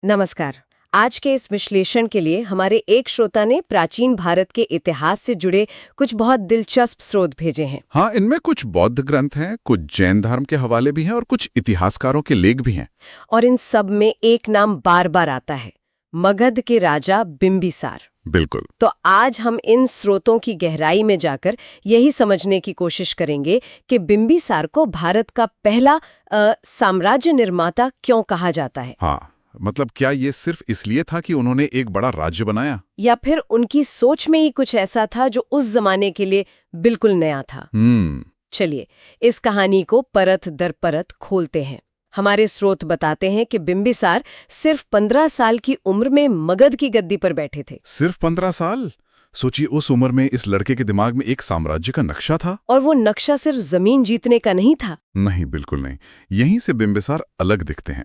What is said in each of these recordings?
नमस्कार। आज के इस विश्लेषण के लिए हमारे एक श्रोता ने प्राचीन भारत के इतिहास से जुड़े कुछ बहुत दिलचस्प स्रोत भेजे हैं। हाँ, इनमें कुछ बौद्ध ग्रंथ हैं, कुछ जैन धर्म के हवाले भी हैं और कुछ इतिहासकारों के लेख भी हैं। और इन सब में एक नाम बार बार आता है, मगध के राजा बिंबिसार। बिल्कुल। तो आज हम इन स्रोतों की गहराई में जाकर यही समझने की कोशिश करेंगे कि बिंबिसार को भारत का पहला साम्राज्य निर्माता क्यों कहा जाता है। हाँ, मतलब क्या ये सिर्फ इसलिए था कि उन्होंने एक बड़ा राज्य बनाया? या फिर उनकी सोच में ही कुछ ऐसा था जो उस जमाने के लिए बिल्कुल नया था। चलिए इस कहानी को परत दर परत खोलते हैं। हमारे स्रोत बताते हैं कि बिंबिसार सिर्फ 15 साल की उम्र में मगध की गद्दी पर बैठे थे। सिर्फ 15 साल? सोचिए, उस उम्र में इस लड़के के दिमाग में एक साम्राज्य का नक्शा था। और वो नक्शा सिर्फ जमीन जीतने का नहीं था। नहीं, बिल्कुल नहीं। यहीं से बिंबिसार अलग दिखते हैं।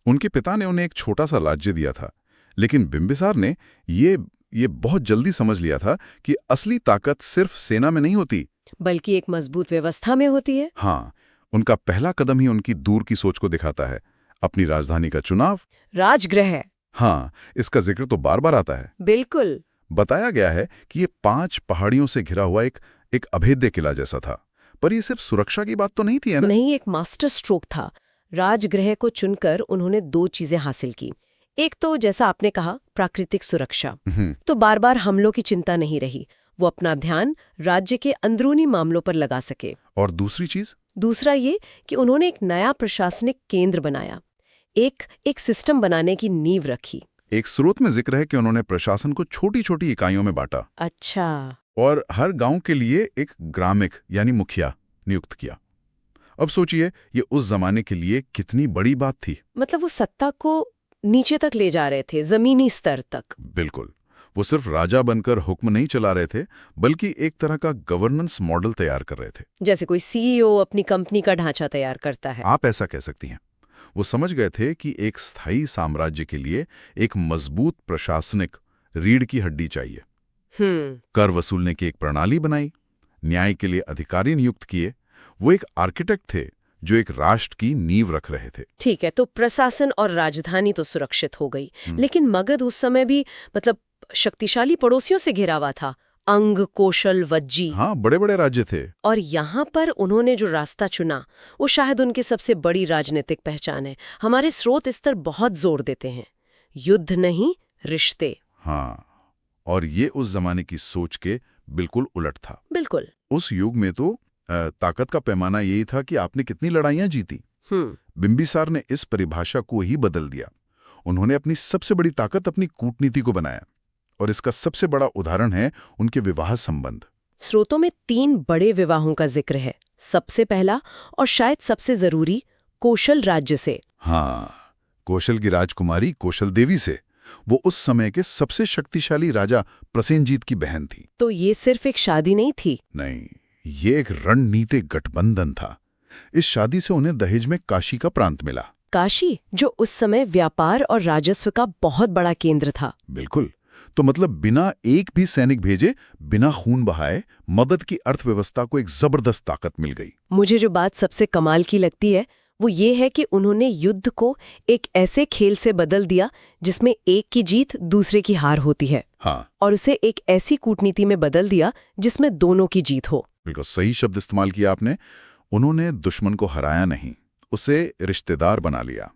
उनके पिता ने उन्हें एक छोटा सा राज्य दिया था, लेकिन बिंबिसार ने ये बहुत जल्दी समझ लिया था कि असली ताकत सिर्फ सेना में नहीं होती, बल्कि एक मजबूत व्यवस्था में होती है। हाँ, उनका पहला कदम ही उनकी दूर की सोच को दिखाता है। अपनी राजधानी का चुनाव। राजगृह। हाँ, इसका जिक्र तो बार बार आता है। बिल्कुल। बताया गया है कि ये 5 पहाड़ियों से घिरा हुआ एक अभेद्य किला जैसा था। पर ये सिर्फ सुरक्षा की बात तो नहीं थी, है ना? नहीं, एक मास्टर स्ट्रोक था। राजगृह को चुनकर उन्होंने 2 चीजें हासिल की। एक तो जैसा आपने कहा, प्राकृतिक सुरक्षा। तो बार बार हमलों की चिंता नहीं रही। वो अपना ध्यान राज्य के अंदरूनी मामलों पर लगा सके। और दूसरी चीज? दूसरा ये कि उन्होंने एक नया प्रशासनिक केंद्र बनाया, एक सिस्टम बनाने की नींव रखी। एक स्रोत में जिक्र है कि उन्होंने प्रशासन को छोटी छोटी इकाइयों में बांटा। अच्छा। और हर गांव के लिए एक ग्रामिक यानी मुखिया नियुक्त किया। अब सोचिए, ये उस जमाने के लिए कितनी बड़ी बात थी। मतलब वो सत्ता को नीचे तक ले जा रहे थे, जमीनी स्तर तक। बिल्कुल। वो सिर्फ राजा बनकर हुक्म नहीं चला रहे थे, बल्कि एक तरह का गवर्नेंस मॉडल तैयार कर रहे थे। जैसे कोई सीईओ अपनी कंपनी का ढांचा तैयार करता है। आप ऐसा कह सकती हैं। वो समझ गए थे कि एक स्थायी साम्राज्य के लिए एक मजबूत प्रशासनिक रीढ़ की हड्डी चाहिए। कर वसूलने की एक प्रणाली बनाई, न्याय के लिए अधिकारी नियुक्त किए। वो एक आर्किटेक्ट थे जो एक राष्ट्र की नींव रख रहे थे। ठीक है, तो प्रशासन और राजधानी तो सुरक्षित हो गई, लेकिन मगध उस समय भी मतलब शक्तिशाली पड़ोसियों से घिरा हुआ था। अंग, कौशल, वज्जी। हाँ, बड़े बड़े राज्य थे। और यहाँ पर उन्होंने जो रास्ता चुना वो शायद उनकी सबसे बड़ी राजनीतिक पहचान है। हमारे स्रोत इस पर बहुत जोर देते हैं, युद्ध नहीं, रिश्ते। हाँ, और ये उस जमाने की सोच के बिल्कुल उलट था। बिल्कुल। उस युग में तो ताकत का पैमाना यही था कि आपने कितनी लड़ाइयां जीती। बिंबिसार ने इस परिभाषा को ही बदल दिया। उन्होंने अपनी सबसे बड़ी ताकत अपनी कूटनीति को बनाया, और इसका सबसे बड़ा उदाहरण है उनके विवाह संबंध। स्रोतों में 3 बड़े विवाहों का जिक्र है। सबसे पहला और शायद सबसे जरूरी, कौशल राज्य से। हाँ, कौशल की राजकुमारी कौशल देवी से। वो उस समय के सबसे शक्तिशाली राजा प्रसेनजीत की बहन थी। तो ये सिर्फ एक शादी नहीं थी। नहीं, ये एक रणनीतिक गठबंधन था। इस शादी से उन्हें दहेज में काशी का प्रांत मिला। काशी, जो उस समय व्यापार और राजस्व का बहुत बड़ा केंद्र था। बिल्कुल। तो मतलब बिना एक भी सैनिक भेजे, बिना खून बहाए, मगध की अर्थव्यवस्था को एक जबरदस्त ताकत मिल गई। मुझे जो बात सबसे कमाल की लगती है वो ये है कि उन्होंने युद्ध को एक ऐसे खेल से बदल दिया जिसमें एक की जीत दूसरे की हार होती है। हाँ। और उसे एक ऐसी कूटनीति में बदल दिया जिसमें दोनों की जीत हो। बिल्कुल सही शब्द इस्तेमाल किया आपने। उन्होंने दुश्मन को हराया नहीं, उसे रिश्तेदार बना लिया।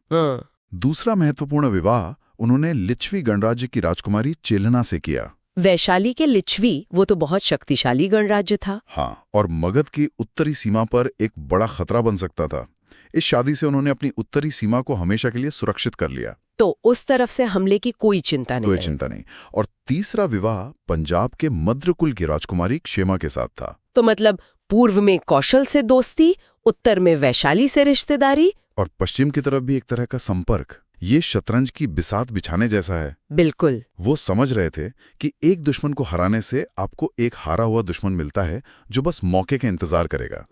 दूसरा महत्वपूर्ण विवाह उन्होंने लिच्छवी गणराज्य की राजकुमारी चेलना से किया। वैशाली के लिच्छवी, वो तो बहुत शक्तिशाली गणराज्य था। हाँ, और मगध की उत्तरी सीमा पर एक बड़ा खतरा बन सकता था। इस शादी से उन्होंने अपनी उत्तरी सीमा को हमेशा के लिए सुरक्षित कर लिया। तो उस तरफ से हमले की कोई चिंता नहीं। कोई चिंता नहीं। और तीसरा विवाह पंजाब के मद्रकुल की राजकुमारी क्षेमा के साथ था। तो मतलब पूर्व में कौशल से दोस्ती, उत्तर में वैशाली से रिश्तेदारी, और पश्चिम की तरफ भी एक तरह का संपर्क। ये शतरंज की बिसात बिछाने जैसा है। बिल्कुल। वो समझ रहे थे कि एक दुश्मन को हराने से आपको एक हारा हुआ दुश्मन मिलता है जो बस मौके के इंतजार करेगा,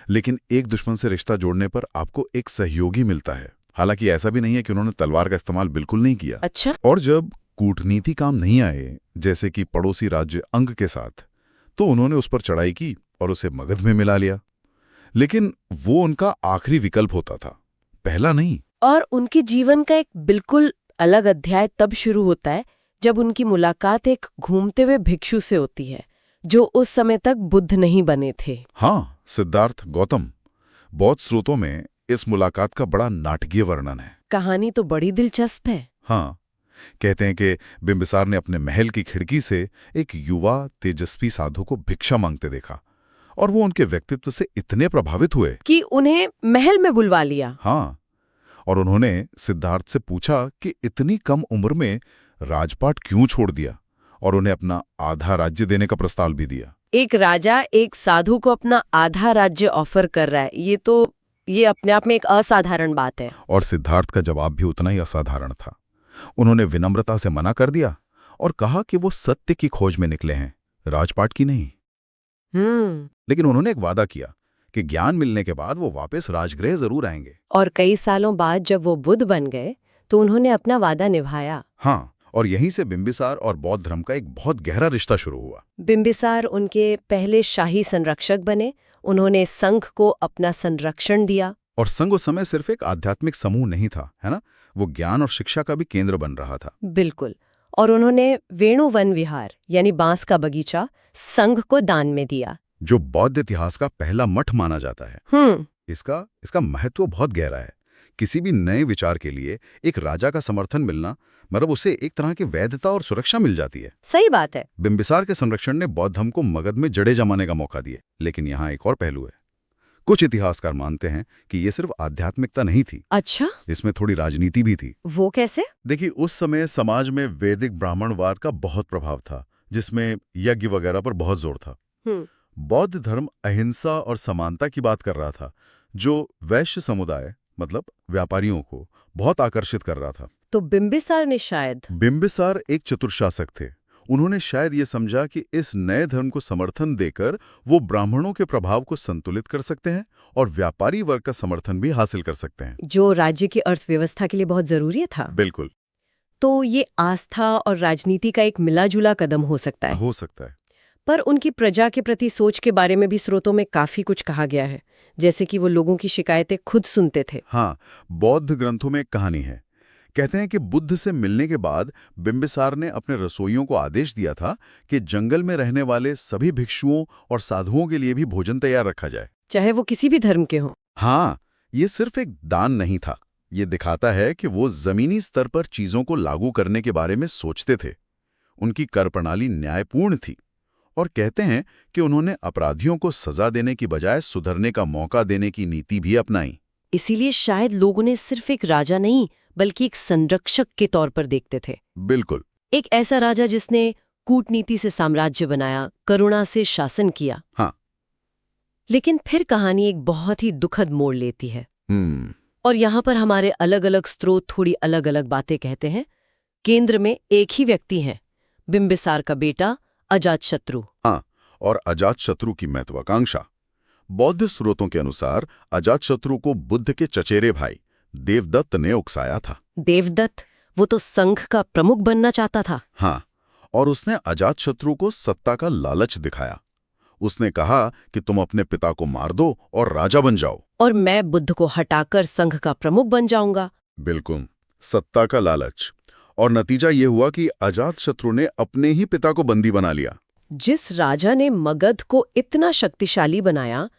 लेकिन एक दुश्मन से रिश्ता जोड़ने पर आपको एक सहयोगी मिलता है। हालांकि ऐसा भी नहीं है कि उन्होंने तलवार का इस्तेमाल बिल्कुल नहीं किया। अच्छा। और जब कूटनीति काम नहीं आए, जैसे कि पड़ोसी राज्य अंग के साथ, तो उन्होंने उस पर चढ़ाई की और उसे मगध में मिला लिया। लेकिन वो उनका आखिरी विकल्प होता था, पहला नहीं। और उनके जीवन का एक बिल्कुल अलग अध्याय तब शुरू होता है जब उनकी मुलाकात एक घूमते हुए भिक्षु से होती है जो उस समय तक बुद्ध नहीं बने थे। हाँ, सिद्धार्थ गौतम। बौद्ध स्रोतों में इस मुलाकात का बड़ा नाटकीय वर्णन है। कहानी तो बड़ी दिलचस्प है। हाँ, कहते हैं कि बिंबिसार ने अपने महल की खिड़की से एक युवा तेजस्वी साधु को भिक्षा मांगते देखा और वो उनके व्यक्तित्व से इतने प्रभावित हुए कि उन्हें महल में बुलवा लिया। हाँ, और उन्होंने सिद्धार्थ से पूछा कि इतनी कम उम्र में राजपाट क्यों छोड़ दिया, और उन्हें अपना आधा राज्य देने का प्रस्ताव भी दिया। एक राजा एक साधु को अपना आधा राज्य ऑफर कर रहा है, ये अपने आप में एक असाधारण बात है। और सिद्धार्थ का जवाब भी उतना ही असाधारण था। उन्होंने विनम्रता से मना कर दिया और कहा कि वो सत्य की खोज में निकले हैं, राजपाट की नहीं। लेकिन उन्होंने एक वादा किया कि ज्ञान मिलने के बाद वो वापस राजगृह जरूर आएंगे। और कई सालों बाद जब वो बुद्ध बन गए तो उन्होंने अपना वादा निभाया। हाँ, और यहीं से बिंबिसार और बौद्ध धर्म का एक बहुत गहरा रिश्ता शुरू हुआ। बिंबिसार उनके पहले शाही संरक्षक बने। उन्होंने संघ को अपना संरक्षण दिया। और संघ उस समय सिर्फ एक आध्यात्मिक समूह नहीं था, है ना, वो ज्ञान और शिक्षा का भी केंद्र बन रहा था। बिल्कुल। और उन्होंने वेणु वन विहार यानी बांस का बगीचा संघ को दान में दिया, जो बौद्ध इतिहास का पहला मठ माना जाता है। इसका महत्व बहुत गहरा है। किसी भी नए विचार के लिए एक राजा का समर्थन मिलना, मतलब उसे एक तरह की वैधता और सुरक्षा मिल जाती है। सही बात है। बिंबिसार के संरक्षण ने बौद्ध धर्म को मगध में जड़े जमाने का मौका दिया। लेकिन यहाँ एक और पहलू है। कुछ इतिहासकार मानते हैं कि ये सिर्फ आध्यात्मिकता नहीं थी। अच्छा, इसमें थोड़ी राजनीति भी थी। वो कैसे? देखिए, उस समय समाज में वैदिक ब्राह्मणवाद का बहुत प्रभाव था, जिसमें यज्ञ वगैरह पर बहुत जोर था। बौद्ध धर्म अहिंसा और समानता की बात कर रहा था, जो वैश्य समुदाय मतलब व्यापारियों को बहुत आकर्षित कर रहा था। तो बिंबिसार एक चतुरशासक थे। उन्होंने शायद ये समझा कि इस नए धर्म को समर्थन देकर वो ब्राह्मणों के प्रभाव को संतुलित कर सकते हैं और व्यापारी वर्ग का समर्थन भी हासिल कर सकते हैं, जो राज्य की अर्थव्यवस्था के लिए बहुत जरूरी था। बिल्कुल। तो ये आस्था और राजनीति का एक मिलाजुला कदम हो सकता है। पर उनकी प्रजा के प्रति सोच के बारे में भी स्रोतों में काफी कुछ कहा गया है, जैसे कि वो लोगों की शिकायतें खुद सुनते थे। हाँ, बौद्ध ग्रंथों में एक कहानी है। कहते हैं कि बुद्ध से मिलने के बाद बिंबिसार ने अपने रसोइयों को आदेश दिया था कि जंगल में रहने वाले सभी भिक्षुओं और साधुओं के लिए भी भोजन तैयार रखा जाए, चाहे वो किसी भी धर्म के हों। हाँ, ये सिर्फ एक दान नहीं था। ये दिखाता है कि वो जमीनी स्तर पर चीजों को लागू करने के बारे में सोचते थे। उनकी कर प्रणाली न्यायपूर्ण थी और कहते हैं कि उन्होंने अपराधियों को सजा देने की बजाय सुधरने का मौका देने की नीति भी अपनाई। इसीलिए शायद लोग उन्हें सिर्फ एक राजा नहीं बल्कि एक संरक्षक के तौर पर देखते थे। बिल्कुल, एक ऐसा राजा जिसने कूटनीति से साम्राज्य बनाया, करुणा से शासन किया। हाँ। लेकिन फिर कहानी एक बहुत ही दुखद मोड़ लेती है। और यहाँ पर हमारे अलग अलग स्रोत थोड़ी अलग अलग बातें कहते हैं। केंद्र में एक ही व्यक्ति है, बिंबिसार का बेटा अजातशत्रु। हाँ, और अजातशत्रु की महत्वाकांक्षा। बौद्ध स्रोतों के अनुसार अजातशत्रु को बुद्ध के चचेरे भाई देवदत्त ने उकसाया था। देवदत्त, वो तो संघ का प्रमुख बनना चाहता था। हाँ, और उसने अजातशत्रु को सत्ता का लालच दिखाया। उसने कहा कि तुम अपने पिता को मार दो और राजा बन जाओ, और मैं बुद्ध को हटाकर संघ का प्रमुख बन जाऊंगा। बिल्कुल, सत्ता का लालच। और नतीजा ये हुआ कि अजातशत्रु ने अपने ही पिता को बंदी बना लिया। जिस राजा ने मगध को इतना शक्तिशाली बनाया,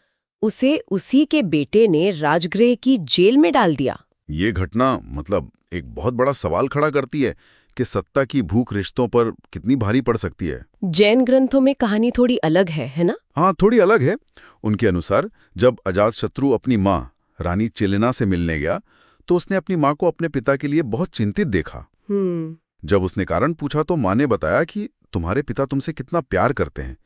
उसे उसी के बेटे ने राजगृह की जेल में डाल दिया। ये घटना मतलब एक बहुत बड़ा सवाल खड़ा करती है कि सत्ता की भूख रिश्तों पर कितनी भारी पड़ सकती है। जैन ग्रंथों में कहानी थोड़ी अलग है ना? हाँ, थोड़ी अलग है। उनके अनुसार जब अजातशत्रु अपनी माँ रानी चिलेना से मिलने गया तो उसने अपनी माँ को अपने पिता के लिए बहुत चिंतित देखा। जब उसने कारण पूछा तो माँ ने बताया कि तुम्हारे पिता तुमसे कितना प्यार करते हैं।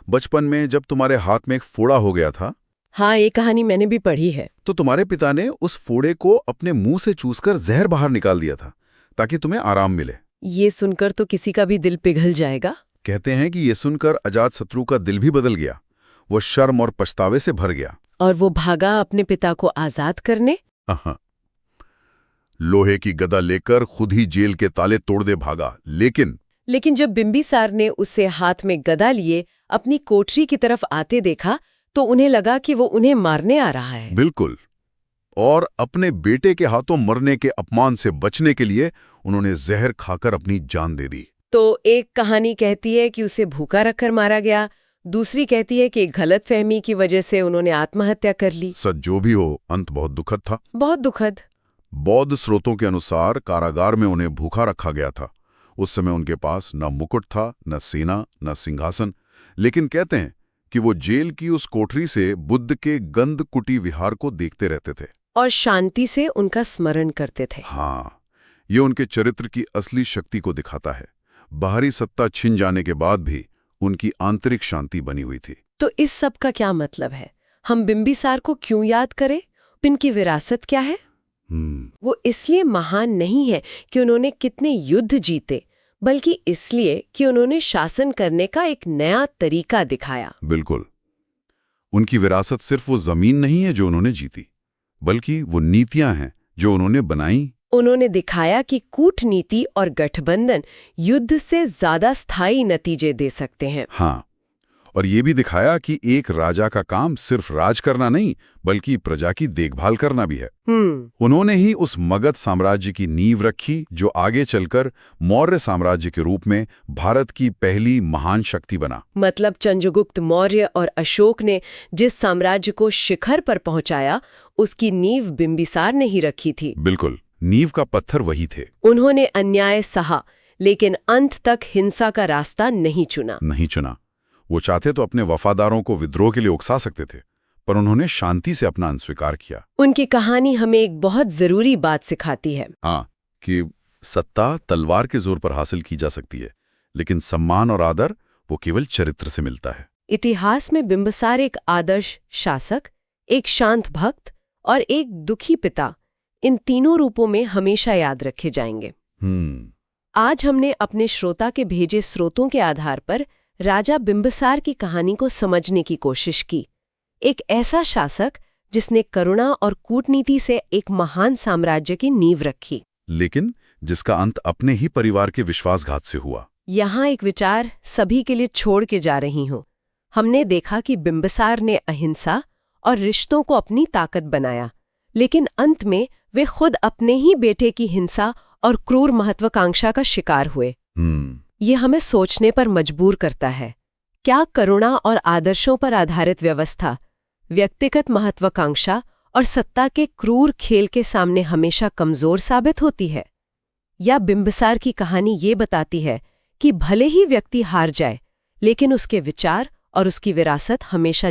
बचपन में जब तुम्हारे हाथ में एक फोड़ा हो गया था। हाँ, ये कहानी मैंने भी पढ़ी है। तो तुम्हारे पिता ने उस फोड़े को अपने मुंह से चूसकर जहर बाहर निकाल दिया था ताकि तुम्हें आराम मिले। ये सुनकर तो किसी का भी दिल पिघल जाएगा। कहते हैं कि ये सुनकर अजातशत्रु का दिल भी बदल गया। वो शर्म और पछतावे से भर गया और वो भागा अपने पिता को आजाद करने। लोहे की गदा लेकर खुद ही जेल के ताले तोड़ दे भागा। लेकिन जब बिंबिसार ने उसे हाथ में गदा लिए अपनी कोठरी की तरफ आते देखा तो उन्हें लगा कि वो उन्हें मारने आ रहा है। बिल्कुल, और अपने बेटे के हाथों मरने के अपमान से बचने के लिए उन्होंने जहर खाकर अपनी जान दे दी। तो एक कहानी कहती है कि उसे भूखा रखकर मारा गया, दूसरी कहती है कि एक गलतफहमी की वजह से उन्होंने आत्महत्या कर ली। सच जो भी हो, अंत बहुत दुखद था। बहुत दुखद। बौद्ध स्रोतों के अनुसार कारागार में उन्हें भूखा रखा गया था। उस समय उनके पास न मुकुट था, न सेना, न सिंहासन, लेकिन कहते हैं कि वो जेल की उस कोठरी से बुद्ध के गंधकुटी विहार को देखते रहते थे और शांति से उनका स्मरण करते थे। हाँ, ये उनके चरित्र की असली शक्ति को दिखाता है। बाहरी सत्ता छिन जाने के बाद भी उनकी आंतरिक शांति बनी हुई थी। तो इस सब का क्या मतलब है? हम बिंबिसार को क्यों याद करें? इनकी विरासत क्या है? वो इसलिए महान नहीं है कि उन्होंने कितने युद्ध जीते, बल्कि इसलिए कि उन्होंने शासन करने का एक नया तरीका दिखाया। बिल्कुल। उनकी विरासत सिर्फ वो जमीन नहीं है जो उन्होंने जीती, बल्कि वो नीतियां हैं जो उन्होंने बनाई। उन्होंने दिखाया कि कूटनीति और गठबंधन युद्ध से ज्यादा स्थायी नतीजे दे सकते हैं। हाँ, और ये भी दिखाया कि एक राजा का काम सिर्फ राज करना नहीं, बल्कि प्रजा की देखभाल करना भी है। उन्होंने ही उस मगध साम्राज्य की नींव रखी जो आगे चलकर मौर्य साम्राज्य के रूप में भारत की पहली महान शक्ति बना। मतलब चंद्रगुप्त मौर्य और अशोक ने जिस साम्राज्य को शिखर पर पहुंचाया, उसकी नींव बिंबिसार ने ही रखी थी। बिल्कुल, नींव का पत्थर वही थे। उन्होंने अन्याय सहा, लेकिन अंत तक हिंसा का रास्ता नहीं चुना। वो चाहते तो अपने वफादारों को विद्रोह के लिए उकसा सकते थे, पर उन्होंने शांति से अपना अंस्वीकार किया। उनकी कहानी हमें एक बहुत जरूरी बात सिखाती है। हाँ, कि सत्ता तलवार के जोर पर हासिल की जा सकती है, लेकिन सम्मान और आदर वो केवल चरित्र से मिलता है। इतिहास में बिंबिसार एक आदर्श शासक, एक शांत भक्त और एक दुखी पिता, इन तीनों रूपों में हमेशा याद रखे जाएंगे। आज हमने अपने श्रोता के भेजे स्रोतों के आधार पर राजा बिंबिसार की कहानी को समझने की कोशिश की। एक ऐसा शासक जिसने करुणा और कूटनीति से एक महान साम्राज्य की नींव रखी, लेकिन जिसका अंत अपने ही परिवार के विश्वासघात से हुआ। यहाँ एक विचार सभी के लिए छोड़ के जा रही हूँ। हमने देखा कि बिंबिसार ने अहिंसा और रिश्तों को अपनी ताकत बनाया, लेकिन अंत में वे खुद अपने ही बेटे की हिंसा और क्रूर महत्वाकांक्षा का शिकार हुए। ये हमें सोचने पर मजबूर करता है। क्या करुणा और आदर्शों पर आधारित व्यवस्था व्यक्तिगत महत्वाकांक्षा और सत्ता के क्रूर खेल के सामने हमेशा कमजोर साबित होती है? या बिंबिसार की कहानी ये बताती है कि भले ही व्यक्ति हार जाए, लेकिन उसके विचार और उसकी विरासत हमेशा